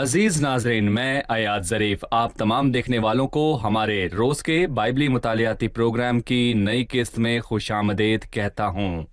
अजीज नाजरीन, मैं अयाद ज़रीफ आप तमाम देखने वालों को हमारे रोज़ के बाइबली मुतालियाती प्रोग्राम की नई किस्त में खुशामदीद कहता हूँ।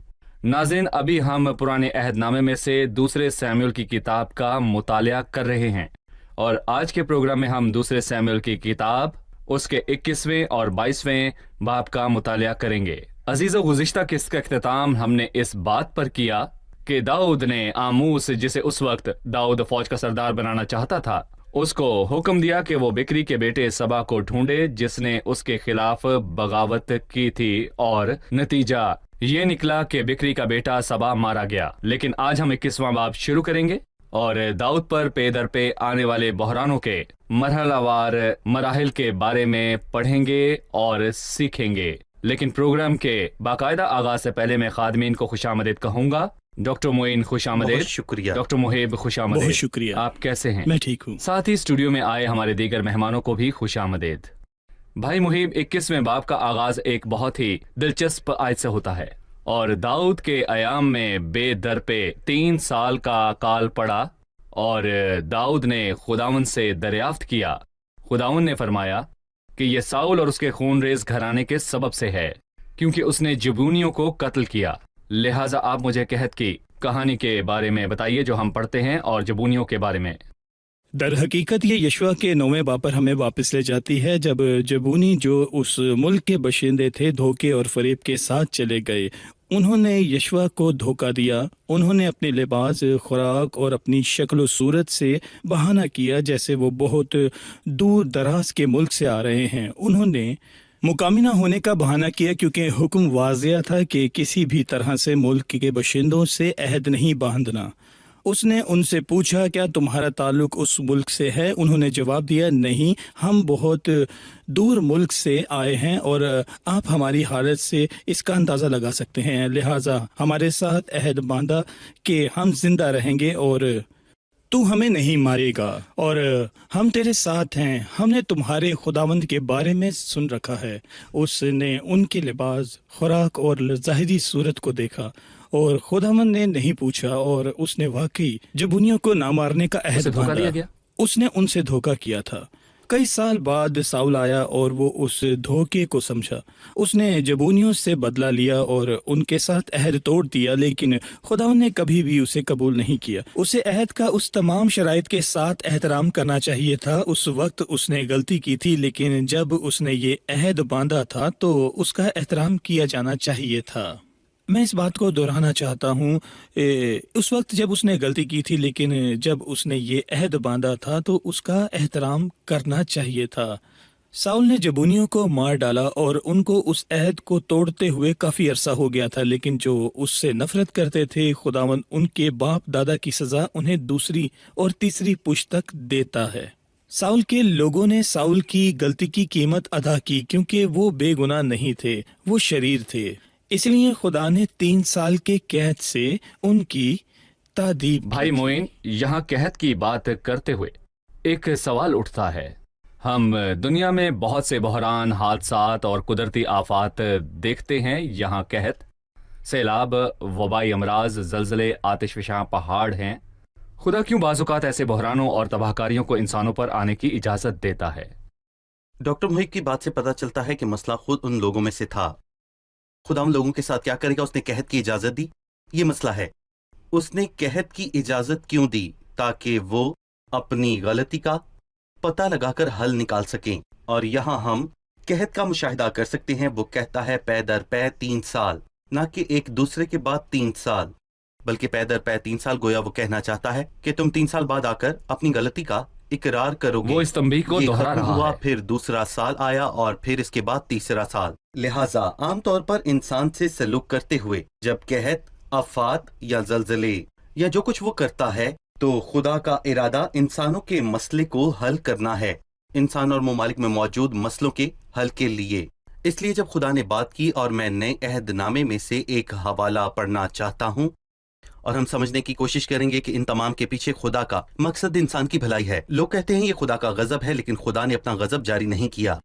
नाज़रीन, अभी हम पुराने अहदनामे में से दूसरे सैमुएल की किताब का मुतालिया कर रहे हैं और आज के प्रोग्राम में हम दूसरे सैमुएल की किताब उसके 21वें और 22वें बाब का मुतालिया करेंगे। अजीज़ो, गुज़िश्ता किस्त का इख्तिताम हमने इस बात पर किया कि दाऊद ने आमूस, जिसे उस वक्त दाऊद फौज का सरदार बनाना चाहता था, उसको हुक्म दिया कि वो बिक्री के बेटे सबा को ढूंढे जिसने उसके खिलाफ बगावत की थी, और नतीजा ये निकला कि बिक्री का बेटा सबा मारा गया। लेकिन आज हम 21वां बाब शुरू करेंगे और दाऊद पर पे दर पे आने वाले बहरानों के मरहलावार मराहिल के बारे में पढ़ेंगे और सीखेंगे। लेकिन प्रोग्राम के बाकायदा आगाज से पहले मैं खादमीन को खुशामदीद कहूंगा। डॉक्टर मोइन खुशामदीद। शुक्रिया। डॉक्टर मुहिब खुशामदीद। बहुत शुक्रिया। आप कैसे हैं? मैं ठीक हूँ। साथ ही स्टूडियो में आए हमारे दीगर मेहमानों को भी खुशामदीद। भाई मुहिब, 21वें बाब का आगाज एक बहुत ही दिलचस्प आयत से होता है और दाऊद के अयाम में बेदर पे 3 साल का काल पड़ा और दाऊद ने खुदावन से दरियाफ्त किया। खुदावन ने फरमाया कि यह साउल और उसके खूनरेज घराने के सबब से है, क्योंकि उसने जबूनियों को कत्ल किया। लिहाजा आप मुझे कहत की कहानी के बारे में बताइए जो हम पढ़ते हैं और जबूनियों के बारे में। दर हकीकत ये यशवा के 9वें बाब पर हमें वापस ले जाती है, जब जबूनी जो उस मुल्क के बशिंदे थे धोखे और फरेब के साथ चले गए। उन्होंने यशवा को धोखा दिया। उन्होंने अपने लिबास, खुराक और अपनी शक्ल सूरत से बहाना किया जैसे वो बहुत दूर दराज के मुल्क से आ रहे हैं। उन्होंने मुकामिना होने का बहाना किया क्योंकि हुक्म वाज़िया था कि किसी भी तरह से मुल्क के बशिंदों से अहद नहीं बांधना। उसने उनसे पूछा, क्या तुम्हारा ताल्लुक उस मुल्क से है? उन्होंने जवाब दिया, नहीं, हम बहुत दूर मुल्क से आए हैं और आप हमारी हालत से इसका अंदाज़ा लगा सकते हैं। लिहाजा हमारे साथ अहद बांधा कि हम जिंदा रहेंगे और तू हमें नहीं मारेगा और हम तेरे साथ हैं। हमने तुम्हारे खुदावंद के बारे में सुन रखा है। उसने उनके लिबास, खुराक और ज़ाहिरी सूरत को देखा और खुदावंद ने नहीं पूछा और उसने वाकई जबूनियों को ना मारने का अहद बांधा। उसने उनसे धोखा किया था। कई साल बाद साउल आया और वो उस धोखे को समझा। उसने जबूनियों से बदला लिया और उनके साथ अहद तोड़ दिया, लेकिन खुदा ने कभी भी उसे कबूल नहीं किया। उसे अहद का उस तमाम शराइत के साथ एहतराम करना चाहिए था। उस वक्त उसने गलती की थी, लेकिन जब उसने ये अहद बांधा था तो उसका एहतराम किया जाना चाहिए था। मैं इस बात को दोहराना चाहता हूँ, उस वक्त जब उसने गलती की थी, लेकिन जब उसने ये अहद बांधा था तो उसका एहतराम करना चाहिए था। साउल ने जबूनियों को मार डाला और उनको उस अहद को तोड़ते हुए काफ़ी अरसा हो गया था, लेकिन जो उससे नफरत करते थे खुदावंद उनके बाप दादा की सज़ा उन्हें दूसरी और तीसरी पुश्त तक देता है। साउल के लोगों ने साउल की गलती की कीमत अदा की क्योंकि वो बेगुनाह नहीं थे, वो शरीर थे। इसलिए खुदा ने 3 साल के कैद से उनकी तादीब। भाई मोइन, यहाँ कहत की बात करते हुए एक सवाल उठता है। हम दुनिया में बहुत से बहरान, हादसात और कुदरती आफात देखते हैं। यहाँ कहत सैलाब, वबाई अमराज, जलजले, आतिशफशां पहाड़ हैं। खुदा क्यों बाज़-औक़ात ऐसे बहरानों और तबाहकारियों को इंसानों पर आने की इजाज़त देता है? डॉक्टर मुहिब की बात से पता चलता है कि मसला खुद उन लोगों में से था। खुदा उन लोगों के साथ क्या करेगा? उसने कहत की इजाज़त दी, ये मसला है। उसने कहत की इजाज़त क्यों दी? ताकि वो अपनी गलती का पता लगाकर हल निकाल सकें। और यहाँ हम कहत का मुशाहिदा कर सकते हैं। वो कहता है पै दर पै 3 साल, ना कि एक दूसरे के बाद 3 साल, बल्कि पै दर पै 3 साल। गोया वो कहना चाहता है कि तुम 3 साल बाद आकर अपनी गलती का इकरार करोगे। वो इस तंबीह को दोहरा रहा हुआ है। फिर दूसरा साल आया और फिर इसके बाद तीसरा साल। लिहाजा आमतौर पर इंसान से सलूक करते हुए जब कहत, आफात या जलजले या जो कुछ वो करता है, तो खुदा का इरादा इंसानों के मसले को हल करना है, इंसान और ममालिक में मौजूद मसलों के हल के लिए। इसलिए जब खुदा ने बात की, और मैं नए अहदनामे में से एक हवाला पढ़ना चाहता हूँ और हम समझने की कोशिश करेंगे कि इन तमाम के पीछे खुदा का मकसद इंसान की भलाई है। लोग कहते हैं ये खुदा का गजब है, लेकिन खुदा ने अपना गजब जारी नहीं किया।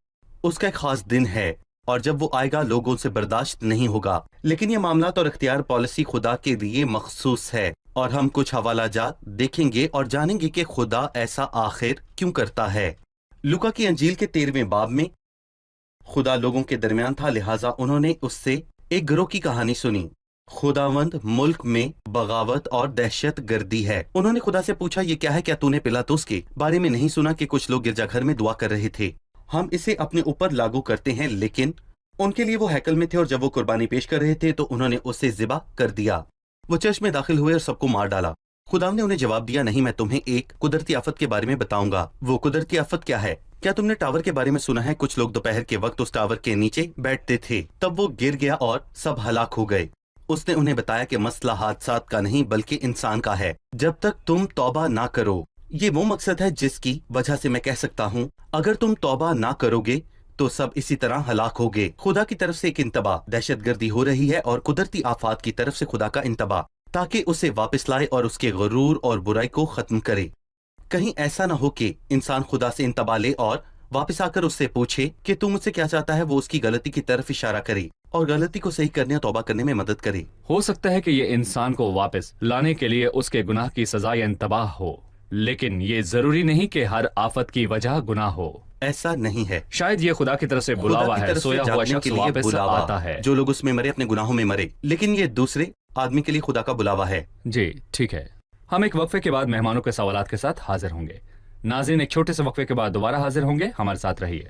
उसका एक खास दिन है और जब वो आएगा लोगों से बर्दाश्त नहीं होगा। लेकिन ये मामलात और इख्तियार पॉलिसी खुदा के लिए मखसूस है। اور ہم کچھ حوالہ جات دیکھیں گے اور جانیں گے کہ خدا ایسا آخر کیوں کرتا ہے۔ لوکا کی انجیل کے 13ویں باب میں خدا لوگوں کے درمیان تھا، لہٰذا انہوں نے اس سے ایک گروہ کی کہانی سنی۔ خداوند ملک میں بغاوت اور دہشت گردی ہے۔ انہوں نے خدا سے پوچھا، یہ کیا ہے؟ کیا تو نے پلاطس کے بارے میں نہیں سنا کہ کچھ لوگ گرجا گھر میں دعا کر رہے تھے؟ ہم اسے اپنے اوپر لاگو کرتے ہیں، لیکن ان کے لیے وہ ہیکل میں تھے، اور جب وہ قربانی پیش کر رہے تھے تو انہوں نے اسے ذبح کر دیا۔ وہ چرچ میں داخل ہوئے اور سب کو مار ڈالا۔ خدا نے انہیں جواب دیا، نہیں، میں تمہیں ایک قدرتی آفت کے بارے میں بتاؤں گا۔ وہ قدرتی آفت کیا ہے؟ کیا تم نے ٹاور کے بارے میں سنا ہے؟ کچھ لوگ دوپہر کے وقت اس ٹاور کے نیچے بیٹھتے تھے، تب وہ گر گیا اور سب ہلاک ہو گئے۔ اس نے انہیں بتایا کہ مسئلہ حادثات کا نہیں بلکہ انسان کا ہے۔ جب تک تم توبہ نہ کرو، یہ وہ مقصد ہے جس کی وجہ سے میں کہہ سکتا ہوں اگر تم توبہ نہ کرو گے تو سب اسی طرح ہلاک ہوگے۔ خدا کی طرف سے ایک انتباہ، دہشت گردی ہو رہی ہے، اور قدرتی آفات کی طرف سے خدا کا انتباہ، تاکہ اسے واپس لائے اور اس کے غرور اور برائی کو ختم کرے۔ کہیں ایسا نہ ہو کہ انسان خدا سے انتباہ لے اور واپس آ کر اس سے پوچھے کہ تو مجھ سے کیا چاہتا ہے، وہ اس کی غلطی کی طرف اشارہ کرے اور غلطی کو صحیح کرنے اور توبہ کرنے میں مدد کرے۔ ہو سکتا ہے کہ یہ انسان کو واپس لانے کے لیے اس کے گناہ کی سزا یا انتباہ ہو، لیکن یہ ضروری نہیں کہ ہر آفت کی وجہ گناہ ہو۔ ایسا نہیں ہے۔ شاید یہ خدا کی طرف سے بلاوا ہے، سویا ہوا شخص واپس آتا ہے۔ جو لوگ اس میں مرے اپنے گناہوں میں مرے، لیکن یہ دوسرے آدمی کے لیے خدا کا بلاوا ہے۔ جی ٹھیک ہے، ہم ایک وقفے کے بعد مہمانوں کے سوالات کے ساتھ حاضر ہوں گے۔ ناظرین، ایک چھوٹے سے وقفے کے بعد دوبارہ حاضر ہوں گے، ہمارے ساتھ رہیے۔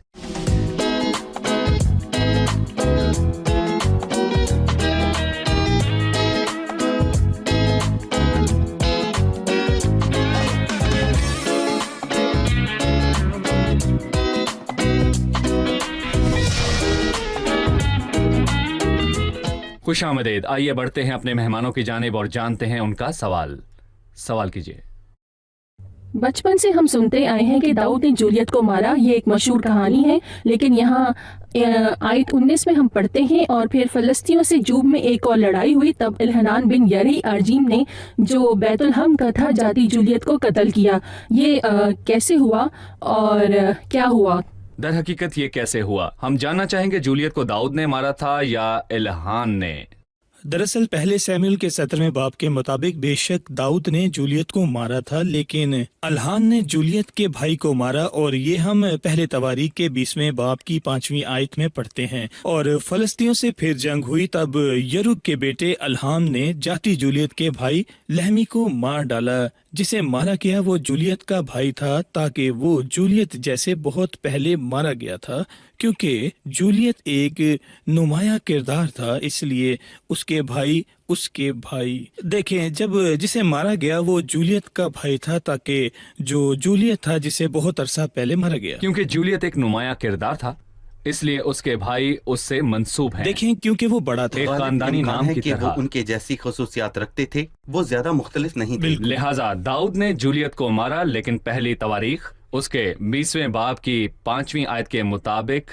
خوش آمدید، آئیے بڑھتے ہیں اپنے مہمانوں کی جانب اور جانتے ہیں ان کا سوال کیجیے۔ بچپن سے ہم سنتے آئے ہیں کہ داؤد نے جولیت کو مارا، یہ ایک مشہور کہانی ہے، لیکن یہاں آیت 19 میں ہم پڑھتے ہیں، اور پھر فلسطینیوں سے جوب میں ایک اور لڑائی ہوئی، تب الحنان بن یری ارجیم نے جو بیت الحم کا تھا جاتی جولیت کو قتل کیا۔ یہ کیسے ہوا اور کیا ہوا؟ در حقیقت یہ کیسے ہوا؟ ہم جاننا چاہیں گے جولیت کو داؤد نے مارا تھا یا الحان نے؟ دراصل پہلے سیموئیل کے 17ویں باب کے مطابق بے شک داؤد نے جولیت کو مارا تھا، لیکن الحان نے جولیت کے بھائی کو مارا، اور یہ ہم پہلے تواریخ کے 20ویں باب کی 5ویں آیت میں پڑھتے ہیں۔ اور فلسطینیوں سے پھر جنگ ہوئی، تب یروب کے بیٹے الحام نے جاتی جولیت کے بھائی لہمی کو مار ڈالا۔ جسے مارا گیا وہ جولیت کا بھائی تھا، تاکہ وہ جولیت جیسے بہت پہلے مارا گیا تھا، کیونکہ جولیت ایک نمایاں کردار تھا، اس لیے اس کے بھائی دیکھیں، جب جسے مارا گیا وہ جولیت کا بھائی تھا، تاکہ جو جولیت تھا جسے بہت عرصہ پہلے مارا گیا، کیونکہ جولیت ایک نمایاں کردار تھا، اس لیے اس کے بھائی اس سے منسوب ہیں۔ دیکھیں کیونکہ وہ بڑا تھا، ایک خاندانی نام کی کہ وہ طرح، ان کے جیسی خصوصیات رکھتے تھے، وہ زیادہ مختلف نہیں تھے۔ لہٰذا داؤد نے جولیت کو مارا، لیکن پہلی تواریخ اس کے 20ویں باب کی 5ویں آیت کے مطابق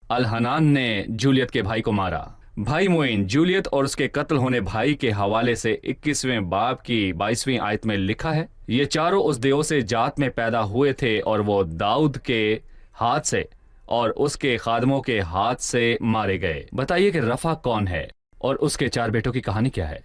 الحنان نے جولیت کے بھائی کو مارا۔ بھائی معین جولیت اور اس کے قتل ہونے بھائی کے حوالے سے 21ویں باب کی 22ویں آیت میں لکھا ہے، یہ چاروں اس دیو سے جات میں پیدا ہوئے تھے، اور وہ داؤد کے ہاتھ سے اور اس کے خادموں کے ہاتھ سے مارے گئے۔ بتائیے کہ رفع کون ہے اور اس کے 4 بیٹوں کی کہانی کیا ہے؟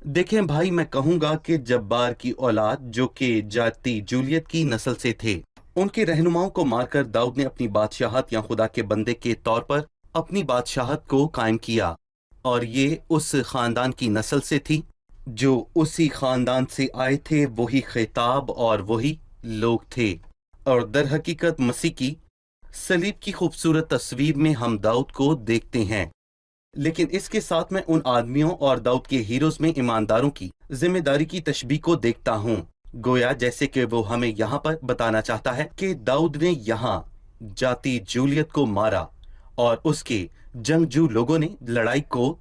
دیکھیں بھائی، میں کہوں گا کہ جبار کی اولاد جو کہ جاتی جولیت کی نسل سے تھے، ان کے رہنماؤں کو مار کر داؤد نے اپنی بادشاہت یا خدا کے بندے کے طور پر اپنی بادشاہت کو قائم کیا، اور یہ اس خاندان کی نسل سے تھی، جو اسی خاندان سے آئے تھے، وہی خطاب اور وہی لوگ تھے۔ اور در حقیقت مسیح کی صلیب کی خوبصورت تصویر میں ہم داؤد کو دیکھتے ہیں، لیکن اس کے ساتھ میں ان آدمیوں اور داؤد کے ہیروز میں ایمانداروں کی ذمہ داری کی تشبیہ کو دیکھتا ہوں، گویا جیسے کہ وہ ہمیں یہاں پر بتانا چاہتا ہے کہ داؤد نے یہاں جاتی جولیت کو مارا، اور اس کے جنگجو لوگوں نے لڑائی کو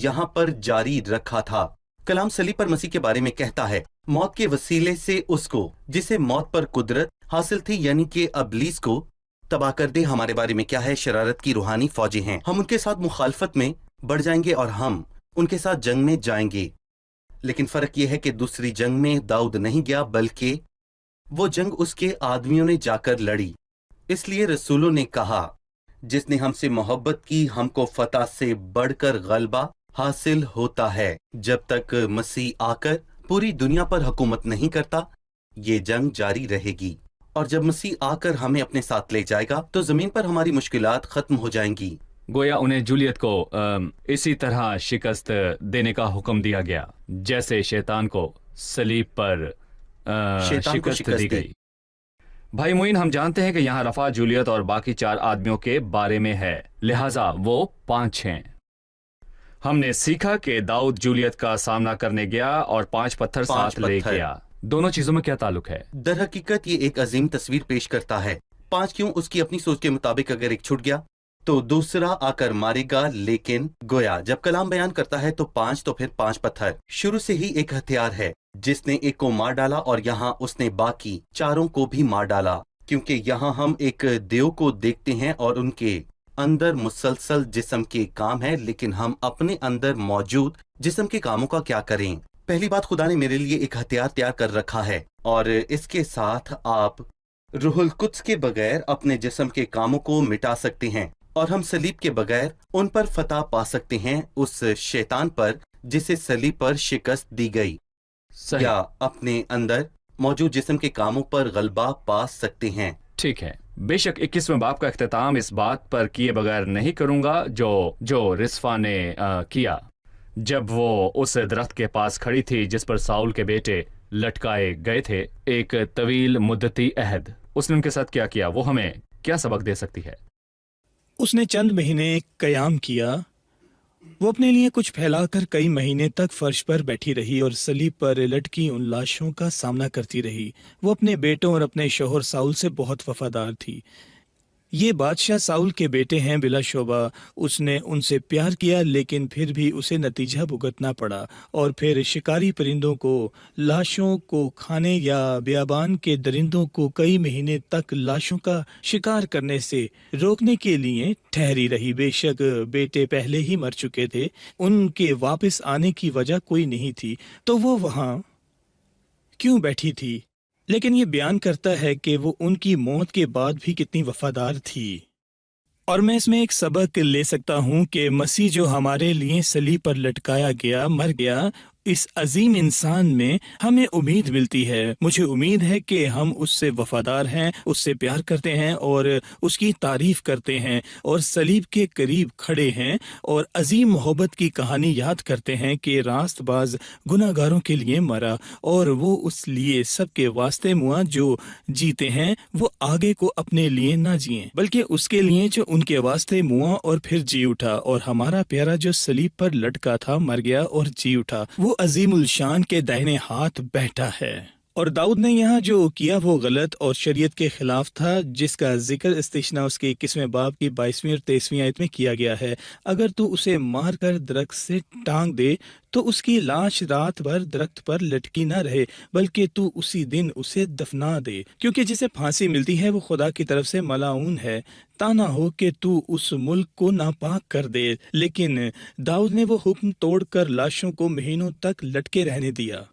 یہاں پر جاری رکھا تھا۔ کلام صلیب پر مسیح کے بارے میں کہتا ہے، موت کے وسیلے سے اس کو جسے موت پر قدرت حاصل تھی، یعنی کہ ابلیس کو تباہ کر دے۔ ہمارے بارے میں کیا ہے؟ شرارت کی روحانی فوجیں ہیں، ہم ان کے ساتھ مخالفت میں بڑھ جائیں گے اور ہم ان کے ساتھ جنگ میں جائیں گے۔ لیکن فرق یہ ہے کہ دوسری جنگ میں داؤد نہیں گیا، بلکہ وہ جنگ اس کے آدمیوں نے جا کر لڑی۔ اس لیے رسولوں نے کہا، جس نے ہم سے محبت کی، ہم کو فتح سے بڑھ کر غلبہ حاصل ہوتا ہے۔ جب تک مسیح آ کر पूरी दुनिया पर हुकूमत नहीं करता, ये जंग जारी रहेगी। और जब मसीह आकर हमें अपने साथ ले जाएगा तो जमीन पर हमारी मुश्किलात खत्म हो जाएंगी। गोया उन्हें जूलियत को इसी तरह शिकस्त देने का हुक्म दिया गया जैसे शैतान को सलीब पर शैतान को शिकस्त दी दी। गई। भाई मुइन, हम जानते हैं कि यहाँ रफा जूलियत और बाकी 4 आदमियों के बारे में है, लिहाजा वो 5 हैं। हमने सीखा कि दाऊद जूलियत का सामना करने गया और 5 पत्थर 5 साथ ले पत्थर। गया। दोनों चीजों में क्या ताल्लुक है? दर हकीकत ये एक अजीम तस्वीर पेश करता है। 5 क्यों? उसकी अपनी सोच के मुताबिक अगर एक छूट गया तो दूसरा आकर मारेगा, लेकिन गोया जब कलाम बयान करता है तो 5 तो फिर 5 पत्थर शुरू से ही एक हथियार है जिसने एक को मार डाला और यहाँ उसने बाकी 4 को भी मार डाला, क्योंकि यहाँ हम एक देव को देखते हैं और उनके अंदर मुसलसल जिस्म के काम है, लेकिन हम अपने अंदर मौजूद जिस्म के कामों का क्या करें? पहली बात, खुदा ने मेरे लिए एक हथियार तैयार कर रखा है और इसके साथ आप रूहुल कुद्स के बगैर अपने जिस्म के कामों को मिटा सकते हैं और हम सलीब के बगैर उन पर फतह पा सकते हैं, उस शैतान पर जिसे सलीब पर शिकस्त दी गई, सही। या अपने अंदर मौजूद जिस्म के कामों पर गलबा पा सकते हैं। ठीक है। बेशक 21वें बाब का इख्तिताम इस बात पर किए बगैर नहीं करूंगा जो रिस्फा ने किया जब वो उस दरख्त के पास खड़ी थी जिस पर साउल के बेटे लटकाए गए थे। एक तवील मुद्दती अहद, उसने उनके साथ क्या किया? वो हमें क्या सबक दे सकती है? उसने चंद महीने कयाम किया। वो अपने लिए कुछ फैलाकर कई महीने तक फर्श पर बैठी रही और सलीब पर लटकी उन लाशों का सामना करती रही। वो अपने बेटों और अपने शौहर साउल से बहुत वफादार थी। ये बादशाह साउल के बेटे हैं बिला शोबा। उसने उनसे प्यार किया, लेकिन फिर भी उसे नतीजा भुगतना पड़ा। और फिर शिकारी परिंदों को, लाशों को खाने या बियाबान के दरिंदों को कई महीने तक लाशों का शिकार करने से रोकने के लिए ठहरी रही। बेशक बेटे पहले ही मर चुके थे, उनके वापस आने की वजह कोई नहीं थी, तो वो वहां क्यों बैठी थी? लेकिन ये बयान करता है कि वो उनकी मौत के बाद भी कितनी वफादार थी। और मैं इसमें एक सबक ले सकता हूँ कि मसीह जो हमारे लिए सलीब पर लटकाया गया, मर गया, इस अजीम इंसान में हमें उम्मीद मिलती है। मुझे उम्मीद है कि हम उससे वफादार हैं, उससे प्यार करते हैं और उसकी तारीफ करते हैं और सलीब के करीब खड़े हैं और अजीम मोहब्बत की कहानी याद करते हैं कि रास्तबाज गुनाहगारों के लिए मरा और वो उस लिए सबके वास्ते मुआ जो जीते हैं वो आगे को अपने लिए ना जिए, बल्कि उसके लिए जो उनके वास्ते मुआ और फिर जी उठा। और हमारा प्यारा जो सलीब पर लटका था, मर गया और जी उठा, वो अजीमुल शान के दाहिने हाथ बैठा है। और दाऊद ने यहाँ जो किया वो गलत और शरीयत के खिलाफ था, जिसका जिक्र इस्तिशना उसके 21वें बाब की 22वीं और 23वीं आयत में किया गया है। अगर तू उसे मार कर दरख्त से टांग दे तो उसकी लाश रात भर दरख्त पर लटकी ना रहे, बल्कि तू उसी दिन उसे दफना दे, क्योंकि जिसे फांसी मिलती है वो खुदा की तरफ से मलाऊन है। ताना हो कि तू उस मुल्क को नापाक कर दे। लेकिन दाऊद ने वो हुक्म तोड़कर लाशों को महीनों तक लटके रहने दिया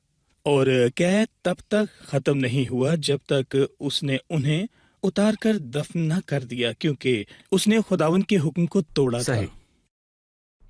और कैद तब तक खत्म नहीं हुआ जब तक उसने उन्हें उतार कर दफन न कर दिया, क्योंकि उसने खुदावन के हुक्म को तोड़ा सही। था।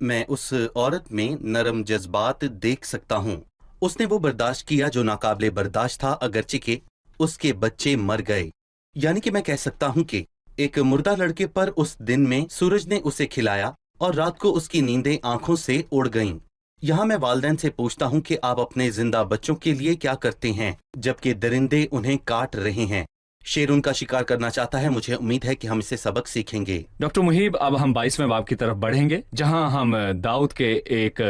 मैं उस औरत में नरम जज्बात देख सकता हूँ। उसने वो बर्दाश्त किया जो नाकाबिले बर्दाश्त था, अगरचे के उसके बच्चे मर गए। यानी कि मैं कह सकता हूँ कि एक मुर्दा लड़के पर उस दिन में सूरज ने उसे खिलाया और रात को उसकी नींदें आंखों से उड़ गईं। यहाँ मैं वालिदैन से पूछता हूँ कि आप अपने जिंदा बच्चों के लिए क्या करते हैं जबकि दरिंदे उन्हें काट रहे हैं। शेर उनका शिकार करना चाहता है। मुझे उम्मीद है कि हम इससे सबक सीखेंगे। डॉक्टर मुहीब, अब हम 22वें बाब की तरफ बढ़ेंगे जहां हम दाऊद के एक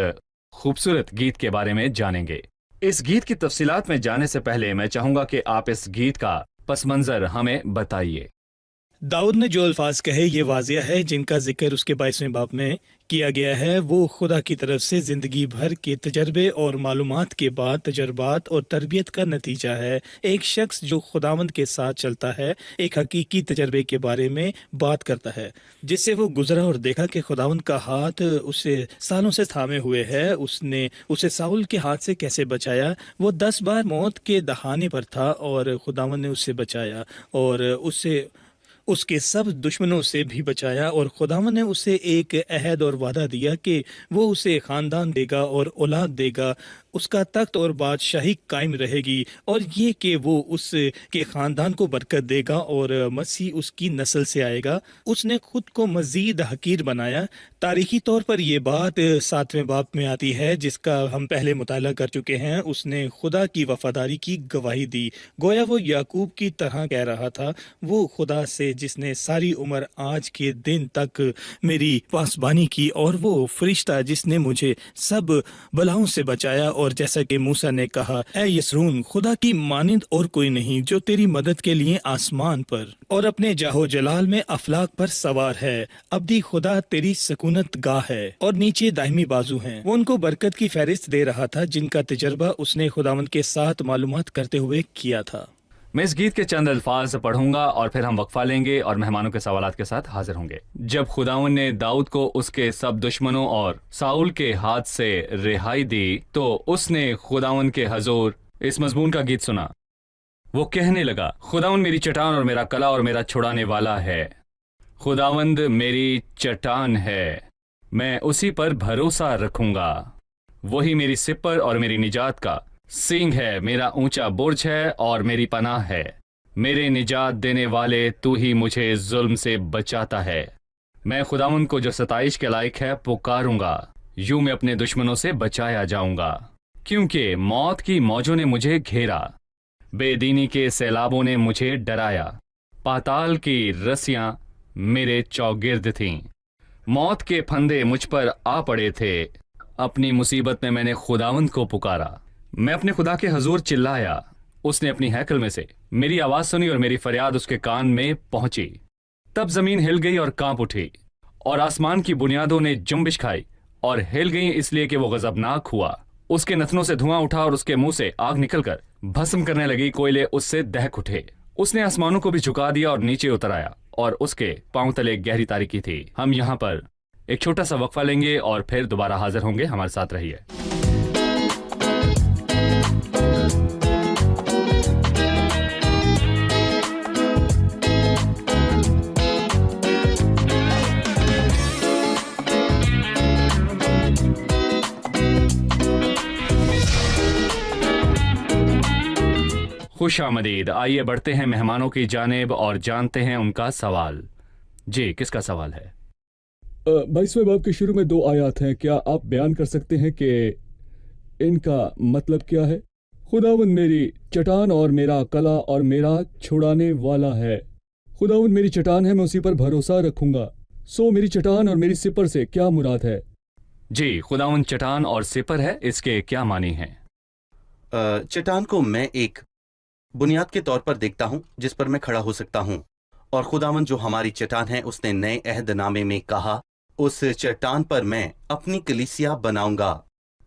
खूबसूरत गीत के बारे में जानेंगे। इस गीत की तफसीलात में जाने से पहले मैं चाहूंगा कि आप इस गीत का पस मंजर हमें बताइए। दाऊद ने जो अल्फाज कहे ये वाजिया है, जिनका जिक्र उसके 22वें बाब में किया गया है, वो खुदा की तरफ से जिंदगी भर के तजर्बे और मालूमात के बाद तजर्बात और तरबियत का नतीजा है। एक शख्स जो खुदावंद के साथ चलता है एक हकीकी तजर्बे के बारे में बात करता है, जिससे वो गुजरा और देखा कि खुदावंद का हाथ उसे सालों से थामे हुए है। उसने उसे साउल के हाथ से कैसे बचाया। वो 10 बार मौत के दहाने पर था और खुदावंद ने उससे बचाया और उसके सब दुश्मनों से भी बचाया। और खुदावंद ने उसे एक अहद और वादा दिया कि वो उसे खानदान देगा और औलाद देगा اس کا تخت اور بادشاہی قائم رہے گی، اور یہ کہ وہ اس کے خاندان کو برکت دے گا اور مسیح اس کی نسل سے آئے گا۔ اس نے خود کو مزید حقیر بنایا۔ تاریخی طور پر یہ بات 7ویں باب میں آتی ہے جس کا ہم پہلے مطالعہ کر چکے ہیں۔ اس نے خدا کی وفاداری کی گواہی دی، گویا وہ یعقوب کی طرح کہہ رہا تھا، وہ خدا سے جس نے ساری عمر آج کے دن تک میری پاسبانی کی، اور وہ فرشتہ جس نے مجھے سب بلاؤں سے بچایا، اور جیسا کہ موسیٰ نے کہا، اے یسرون، خدا کی مانند اور کوئی نہیں جو تیری مدد کے لیے آسمان پر اور اپنے جاہو جلال میں افلاک پر سوار ہے۔ ابدی خدا تیری سکونت گاہ ہے اور نیچے دائمی بازو ہیں۔ وہ ان کو برکت کی فہرست دے رہا تھا جن کا تجربہ اس نے خداوند کے ساتھ معلومات کرتے ہوئے کیا تھا۔ میں اس گیت کے چند الفاظ پڑھوں گا اور پھر ہم وقفہ لیں گے اور مہمانوں کے سوالات کے ساتھ حاضر ہوں گے۔ جب خداوند نے داؤد کو اس کے سب دشمنوں اور ساؤل کے ہاتھ سے رہائی دی تو اس نے خداوند کے حضور اس مضمون کا گیت سنا۔ وہ کہنے لگا، خداوند میری چٹان اور میرا کلا اور میرا چھڑانے والا ہے۔ خداوند میری چٹان ہے، میں اسی پر بھروسہ رکھوں گا۔ وہی میری سپر اور میری نجات کا سینگ ہے، میرا اونچا برج ہے اور میری پناہ ہے۔ میرے نجات دینے والے تو ہی مجھے ظلم سے بچاتا ہے۔ میں خداوند کو جو ستائش کے لائق ہے پکاروں گا، یوں میں اپنے دشمنوں سے بچایا جاؤں گا۔ کیونکہ موت کی موجوں نے مجھے گھیرا، بے دینی کے سیلابوں نے مجھے ڈرایا، پاتال کی رسیاں میرے چوگرد تھیں، موت کے پھندے مجھ پر آ پڑے تھے۔ اپنی مصیبت میں میں نے خداوند کو پکارا، میں اپنے خدا کے حضور چلایا۔ اس نے اپنی ہیکل میں سے میری آواز سنی اور میری فریاد اس کے کان میں پہنچی۔ تب زمین ہل گئی اور کانپ اٹھی، اور آسمان کی بنیادوں نے جنبش کھائی اور ہل گئیں، اس لیے کہ وہ غضبناک ہوا۔ اس کے نتنوں سے دھواں اٹھا اور اس کے منہ سے آگ نکل کر بھسم کرنے لگی، کوئلے اس سے دہک اٹھے۔ اس نے آسمانوں کو بھی جھکا دیا اور نیچے اتر آیا، اور اس کے پاؤں تلے گہری تاریکی تھی۔ ہم یہاں پر ایک چھوٹا سا وقفہ لیں گے اور پھر دوبارہ حاضر ہوں گے۔ ہمارے ساتھ رہیے۔ خوش آمدید۔ آئیے بڑھتے ہیں مہمانوں کی جانب اور جانتے ہیں ان کا سوال۔ جی، کس کا سوال ہے؟ 22ویں باب کے شروع میں 2 آیات ہیں، کیا آپ بیان کر سکتے ہیں کہ ان کا مطلب کیا ہے؟ خداوند میری چٹان اور میرا کلا اور میرا چھڑانے والا ہے۔ خداوند میری چٹان ہے، میں اسی پر بھروسہ رکھوں گا۔ سو میری چٹان اور میری سپر سے کیا مراد ہے؟ جی، خداوند چٹان اور سپر ہے، اس کے کیا معنی ہیں؟ چٹان کو میں ایک بنیاد کے طور پر دیکھتا ہوں جس پر میں کھڑا ہو سکتا ہوں، اور خداوند جو ہماری چٹان ہے اس نے نئے عہد نامے میں کہا، اس چٹان پر میں اپنی کلیسیا بناؤں گا۔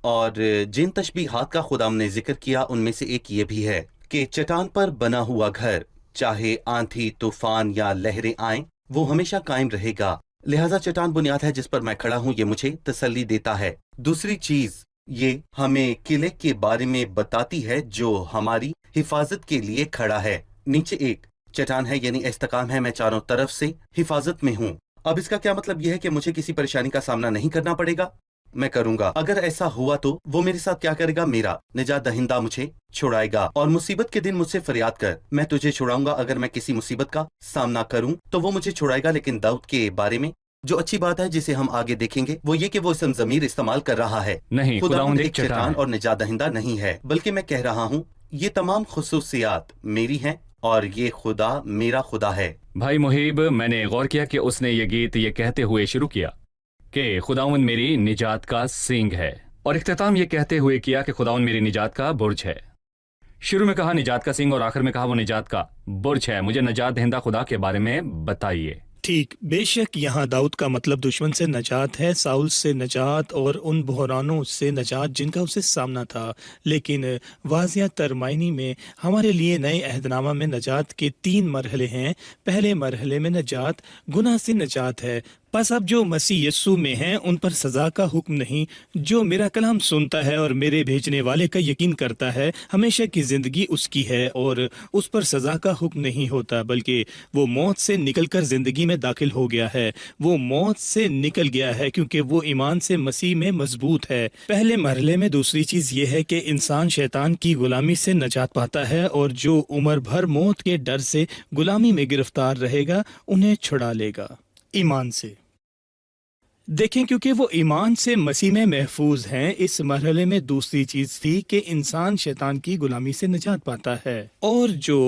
اور جن تشبیہات کا خداوند نے ذکر کیا ان میں سے ایک یہ بھی ہے کہ چٹان پر بنا ہوا گھر چاہے آندھی طوفان یا لہریں آئیں وہ ہمیشہ قائم رہے گا۔ لہذا چٹان بنیاد ہے جس پر میں کھڑا ہوں، یہ مجھے تسلی دیتا ہے۔ دوسری چیز یہ ہمیں قلعے کے بارے میں بتاتی ہے جو ہماری حفاظت کے لیے کھڑا ہے۔ نیچے ایک چٹان ہے، یعنی استحکام ہے، میں چاروں طرف سے حفاظت میں ہوں۔ اب اس کا کیا مطلب یہ ہے کہ مجھے کسی پریشانی کا سامنا نہیں کرنا پڑے گا؟ میں کروں گا۔ اگر ایسا ہوا تو وہ میرے ساتھ کیا کرے گا؟ میرا نجات دہندہ مجھے چھڑائے گا، اور مصیبت کے دن مجھ سے فریاد کر، میں تجھے چھڑاؤں گا۔ اگر میں کسی مصیبت کا سامنا کروں تو وہ مجھے چھڑائے گا۔ لیکن داؤد کے بارے میں جو اچھی بات ہے جسے ہم آگے دیکھیں گے وہ یہ کہ وہ اسم ضمیر استعمال کر رہا ہے۔ نہیں، خداوند ایک چٹان اور نجات دہندہ نہیں ہے، بلکہ میں کہہ رہا ہوں یہ تمام خصوصیات میری ہیں اور یہ خدا میرا خدا ہے۔ بھائی محیب، میں نے غور کیا کہ اس نے یہ گیت یہ کہتے ہوئے شروع کیا کہ خداوند میری نجات کا سینگ ہے، اور اختتام یہ کہتے ہوئے کیا کہ خداوند میری نجات کا برج ہے۔ شروع میں کہا نجات کا سینگ اور آخر میں کہا وہ نجات کا برج ہے۔ مجھے نجات دہندہ خدا کے بارے میں بتائیے۔ ٹھیک، بے شک یہاں داؤد کا مطلب دشمن سے نجات ہے، ساؤل سے نجات اور ان بحرانوں سے نجات جن کا اسے سامنا تھا۔ لیکن واضح تر معنی میں ہمارے لیے نئے عہد نامہ میں نجات کے 3 مرحلے ہیں۔ پہلے مرحلے میں نجات گناہ سے نجات ہے، बस अब जो मसीह यस्सु में हैं उन पर सजा का हुक्म नहीं। जो मेरा कलाम सुनता है और मेरे भेजने वाले का यकीन करता है, हमेशा की जिंदगी उसकी है और उस पर सजा का हुक्म नहीं होता, बल्कि वो मौत से निकलकर जिंदगी में दाखिल हो गया है। वो मौत से निकल गया है क्योंकि वो ईमान से मसीह में मजबूत है। पहले मरहले में दूसरी चीज ये है कि इंसान शैतान की गुलामी से नजात पाता है और जो उम्र भर मौत के डर से गुलामी में गिरफ्तार रहेगा उन्हें छुड़ा लेगा ईमान से। देखें, क्योंकि वो ईमान से मसीह में महफूज हैं। इस मरहले में दूसरी चीज थी कि इंसान शैतान की गुलामी से निजात पाता है और जो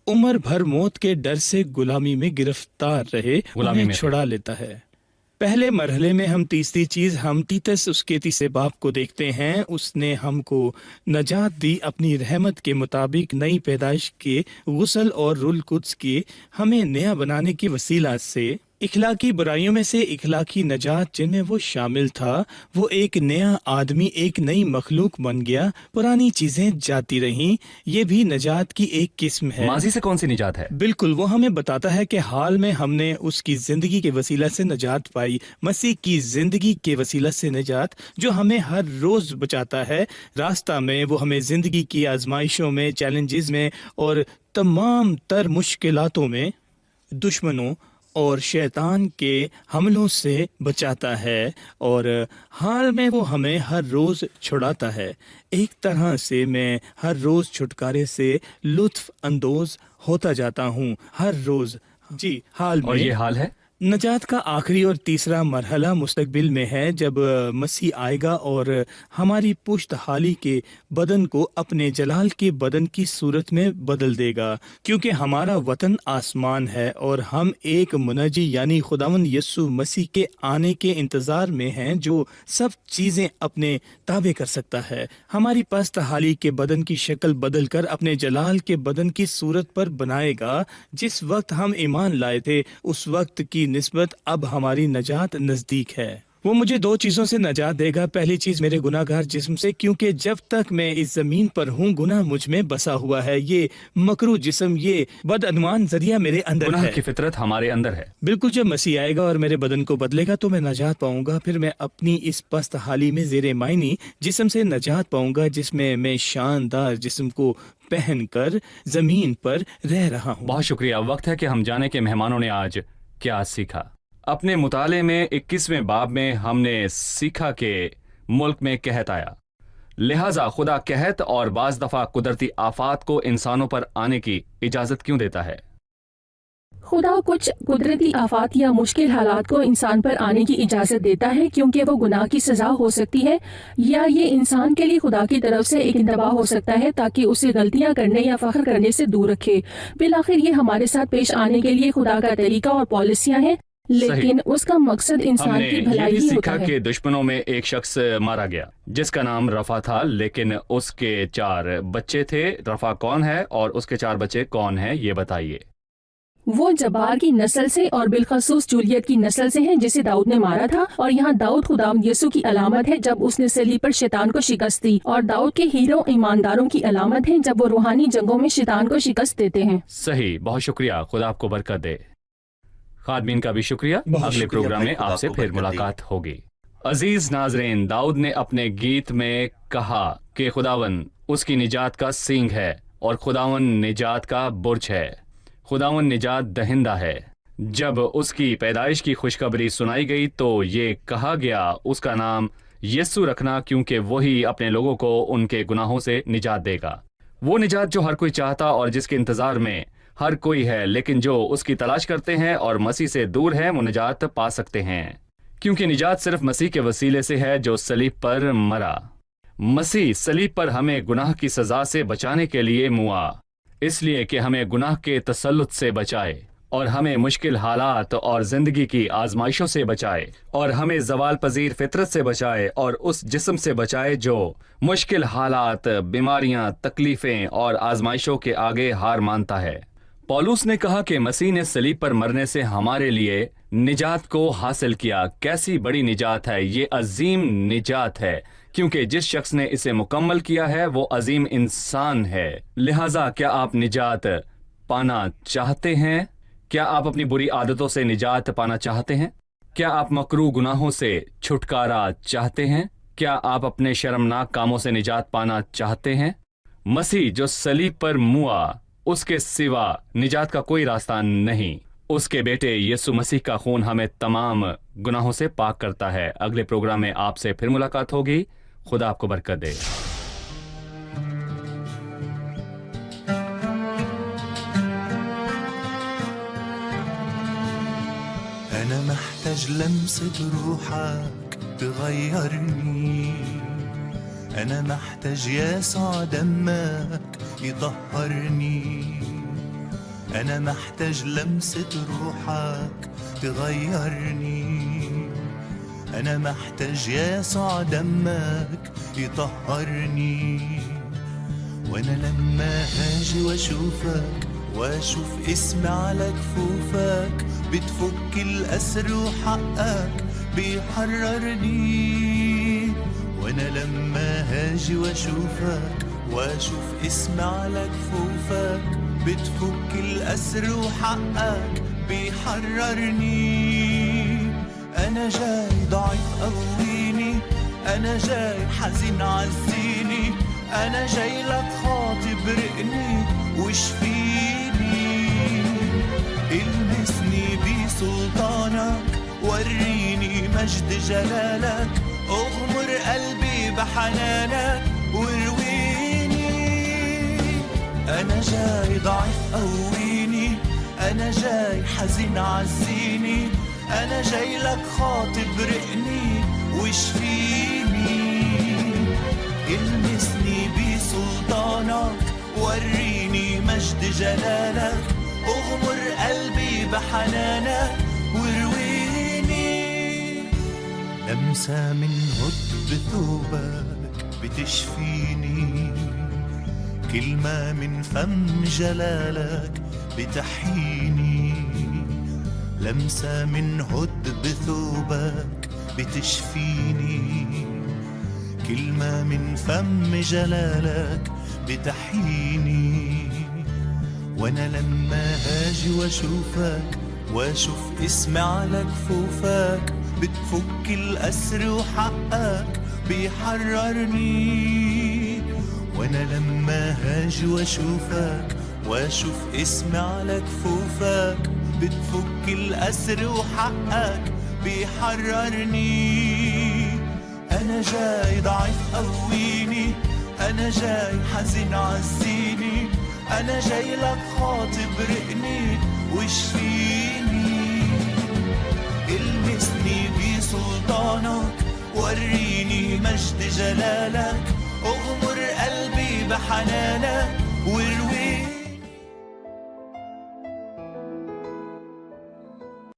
उम्र भर मौत के डर से गुलामी में गिरफ्तार रहे उन्हें छुड़ा लेता है। पहले मरहले में हम तीसरी चीज हम तीतस उसके तीसरे बाप को देखते हैं। उसने हमको नजात दी अपनी रहमत के मुताबिक नई पैदाइश के गुस्ल और रुल कुद्स के हमें नया बनाने की वसीला से। इखलाकी बुराइयों में से इखलाकी नजात जिनमें वो शामिल था, वो एक नया आदमी, एक नई मखलूक बन गया। पुरानी चीजें जाती रहीं। ये भी नजात की एक किस्म है। माजी से कौन सी निजात है? बिल्कुल, वो हमें बताता है कि हाल में हमने उसकी जिंदगी के वसीला से नजात पाई, मसीह की जिंदगी के वसीला से नजात, जो हमें हर रोज बचाता है। रास्ता में वो हमें जिंदगी की आजमाइशों में, चैलेंजेस में और तमाम तर मुश्किलातों में, दुश्मनों और शैतान के हमलों से बचाता है और हाल में वो हमें हर रोज छुड़ाता है। एक तरह से मैं हर रोज छुटकारे से लुत्फ अंदोज होता जाता हूँ हर रोज। जी, हाल में। और ये हाल है नजात का आखिरी और तीसरा मरहला मुस्तकबिल में है, जब मसीह आएगा और हमारी पुश्तहाली के बदन को अपने जलाल के बदन की सूरत में बदल देगा, क्योंकि हमारा वतन आसमान है और हम एक मुनजी यानी खुदावंद यस्सु मसीह के आने के इंतजार में हैं, जो सब चीजें अपने ताबे कर सकता है। हमारी पुश्तहाली के बदन की शक्ल बदल कर अपने जलाल के बदन की सूरत पर बनाएगा। जिस वक्त हम ईमान लाए थे उस वक्त की निस्बत अब हमारी नजात नजदीक है। वो मुझे दो चीजों से नजात देगा। पहली चीज मेरे गुनाहगार जिस्म से, क्योंकि जब तक मैं इस जमीन पर हूँ गुनाह मुझ में बसा हुआ है। ये मकरू जिस्म, ये बदअनुमान जरिया मेरे अंदर गुनाह है। की फितरत हमारे अंदर है। बिल्कुल, जब मसीह आएगा और मेरे बदन को बदलेगा तो मैं नजात पाऊंगा। फिर मैं अपनी इस पस्त हाली में जेरे मायनी जिस्म से नजात पाऊंगा, जिसमें मैं शानदार जिस्म को पहनकर जमीन पर रह रहा हूँ। बहुत शुक्रिया। वक्त है कि हम जाने के मेहमानों ने आज क्या सीखा। अपने मुताले में 21वें बाब में हमने सीखा कि मुल्क में कहत आया, लिहाजा खुदा कहत और बाज दफा कुदरती आफात को इंसानों पर आने की इजाजत क्यों देता है? खुदा कुछ कुदरती आफात या मुश्किल हालात को इंसान पर आने की इजाज़त देता है क्योंकि वो गुनाह की सज़ा हो सकती है, या ये इंसान के लिए खुदा की तरफ से एक इंतबाह हो सकता है ताकि उसे गलतियां करने या फ़ख्र करने से दूर रखे। बिलाखिर ये हमारे साथ पेश आने के लिए खुदा का तरीका और पॉलिसियां हैं, लेकिन उसका मकसद इंसान हमने की ये भलाई भी ही होता सीखा है। कि दुश्मनों में एक शख्स मारा गया जिसका नाम रफा था, लेकिन उसके 4 बच्चे थे। रफा कौन है और उसके 4 बच्चे कौन हैं, ये बताइए। वो जबार की नस्ल से और बिलखसूस जूलियत की नस्ल से हैं जिसे दाऊद ने मारा था, और यहाँ दाऊद खुदावंद यीशु की अलामत है जब उसने सलीब पर शैतान को शिकस्त दी, और दाऊद के हीरो ईमानदारों की अलामत है जब वो रूहानी जंगों में शैतान को शिकस्त देते हैं। सही, बहुत शुक्रिया। खुदा आपको बरकत दे। खादमीन का भी शुक्रिया। बहुत अगले शुक्रिया प्रोग्राम भाई, में खुदा आपसे आपको फिर बरकत मुलाकात होगी। अजीज नाजरीन, दाऊद ने अपने गीत में कहा कि खुदावन उसकी निजात का सींग है और खुदावन निजात का बुर्ज है। खुदावन निजात दहिंदा है। जब उसकी पैदाइश की खुशखबरी सुनाई गई तो ये कहा गया उसका नाम यीशु रखना, क्योंकि वही अपने लोगों को उनके गुनाहों से निजात देगा। वो निजात जो हर कोई चाहता और जिसके इंतजार में हर कोई है, लेकिन जो उसकी तलाश करते हैं और मसीह से दूर हैं वो निजात पा सकते हैं, क्योंकि निजात सिर्फ मसीह के वसीले से है जो सलीब पर मरा। मसीह सलीब पर हमें गुनाह की सजा से बचाने के लिए मुआ, इसलिए कि हमें गुनाह के तसल्लुत से बचाए और हमें मुश्किल हालात और जिंदगी की आजमाइशों से बचाए और हमें जवाल पजीर फितरत से बचाए और उस जिस्म से बचाए जो मुश्किल हालात, बीमारियां, तकलीफें और आजमाइशों के आगे हार मानता है। पौलुस ने कहा कि मसीह ने सलीब पर मरने से हमारे लिए निजात को हासिल किया। कैसी बड़ी निजात है ये! अजीम निजात है, क्योंकि जिस शख्स ने इसे मुकम्मल किया है वो अजीम इंसान है। लिहाजा क्या आप निजात पाना चाहते हैं? क्या आप अपनी बुरी आदतों से निजात पाना चाहते हैं? क्या आप मकरू गुनाहों से छुटकारा चाहते हैं? क्या आप अपने शर्मनाक कामों से निजात पाना चाहते हैं? मसीह जो सलीब पर मुआ, उसके सिवा निजात का कोई रास्ता नहीं। उसके बेटे यीशु मसीह का खून हमें तमाम गुनाहों से पाक करता है। अगले प्रोग्राम में आपसे फिर मुलाकात होगी। खुदा आपको बरकत दे। أنا محتاج لمسة روحك تغيرني، أنا محتاج يسوع دمك يطهرني، أنا محتاج لمسة روحك تغيرني، أنا محتاج يسوع دمك يطهرني، وأنا لما هاجي وأشوفك وأشوف اسمي على كفوفك بتفك الأسر وحقك بيحررني، وأنا لما هاجي وأشوفك وأشوف اسمي على كفوفك بتفك الأسر وحقك بيحررني. أنا جاي ضعيف قويني، أنا جاي حزين عزيني، أنا جاي لك خاطب رقني وشفيني، المسني بسلطانك وريني مجد جلالك، اغمر قلبي بحنانك ورويني. أنا جاي ضعيف قويني، أنا جاي حزين عزيني، أنا جاي لك خاطب رقني وشفيني، المسني بسلطانك وريني مجد جلالك، اغمر قلبي بحنانك ورويني. لمسة من هد ثوبك بتشفيني، كلمة من فم جلالك بتحييني، لمسة من هد بثوبك بتشفيني، كلمة من فم جلالك بتحييني، وانا لما هاجي واشوفك واشوف اسمي على كفوفك بتفك الأسر وحقك بيحررني، وانا لما هاجي واشوفك واشوف اسمي على كفوفك بتفك الأسر وحقك بيحررني. أنا جاي ضعيف قويني، أنا جاي حزين عزيني، أنا جاي لك خاطب رقني وشفيني، المسني بسلطانك وريني مجد جلالك، اغمر قلبي بحنانك ورويني.